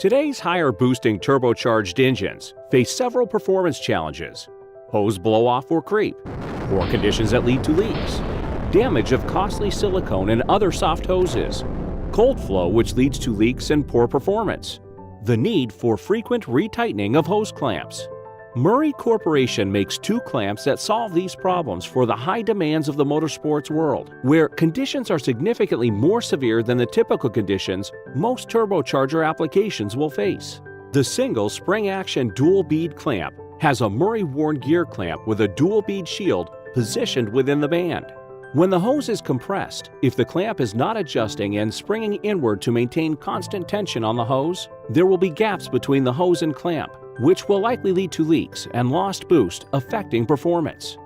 Today's higher boosting turbocharged engines face several performance challenges: hose blow-off or creep, poor conditions that lead to leaks, damage of costly silicone and other soft hoses, cold flow which leads to leaks and poor performance, the need for frequent retightening of hose clamps. Murray Corporation makes two clamps that solve these problems for the high demands of the motorsports world, where conditions are significantly more severe than the typical conditions most turbocharger applications will face. The single spring-action dual bead clamp has a Murray-worn gear clamp with a dual bead shield positioned within the band. When the hose is compressed, if the clamp is not adjusting and springing inward to maintain constant tension on the hose, there will be gaps between the hose and clamp, which will likely lead to leaks and lost boost, affecting performance.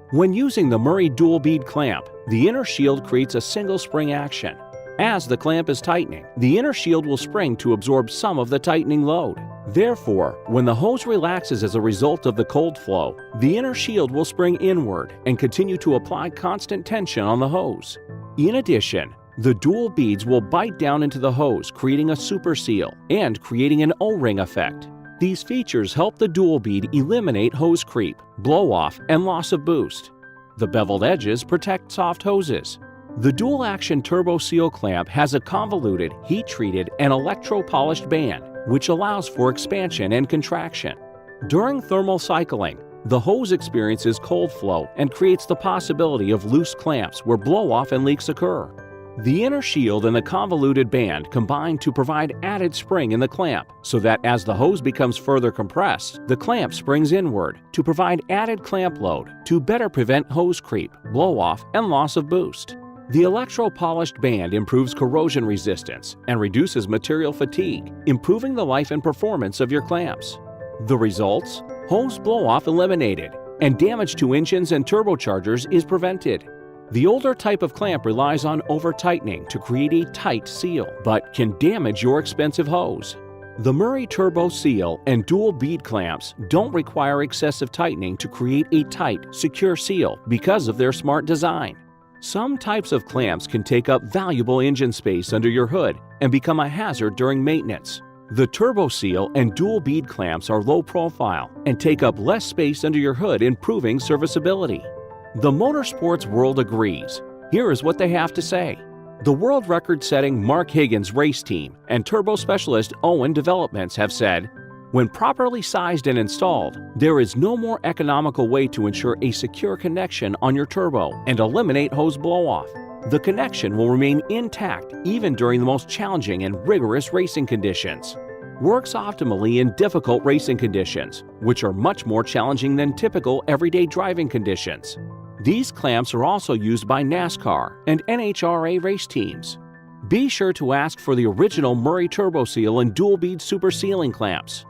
When using the Murray dual bead clamp, the inner shield creates a single spring action. As the clamp is tightening, the inner shield will spring to absorb some of the tightening load. Therefore, when the hose relaxes as a result of the cold flow, the inner shield will spring inward and continue to apply constant tension on the hose. In addition, the dual beads will bite down into the hose, creating a super seal and creating an O-ring effect. These features help the dual bead eliminate hose creep, blow-off, and loss of boost. The beveled edges protect soft hoses. The dual-action turbo seal clamp has a convoluted, heat-treated, and electro-polished band, which allows for expansion and contraction. During thermal cycling, the hose experiences cold flow and creates the possibility of loose clamps where blow-off and leaks occur. The inner shield and the convoluted band combine to provide added spring in the clamp, so that as the hose becomes further compressed, the clamp springs inward to provide added clamp load to better prevent hose creep, blow-off, and loss of boost. The electro-polished band improves corrosion resistance and reduces material fatigue, improving the life and performance of your clamps. The results? Hose blow-off eliminated, and damage to engines and turbochargers is prevented. The older type of clamp relies on over-tightening to create a tight seal, but can damage your expensive hose. The Murray Turbo Seal and dual bead clamps don't require excessive tightening to create a tight, secure seal because of their smart design. Some types of clamps can take up valuable engine space under your hood and become a hazard during maintenance. The Turbo Seal and dual bead clamps are low profile and take up less space under your hood, improving serviceability. The motorsports world agrees. Here is what they have to say. The world record-setting Mark Higgins race team and turbo specialist Owen Developments have said, when properly sized and installed, there is no more economical way to ensure a secure connection on your turbo and eliminate hose blow-off. The connection will remain intact even during the most challenging and rigorous racing conditions. Works optimally in difficult racing conditions, which are much more challenging than typical everyday driving conditions. These clamps are also used by NASCAR and NHRA race teams. Be sure to ask for the original Murray Turbo Seal and dual bead super sealing clamps.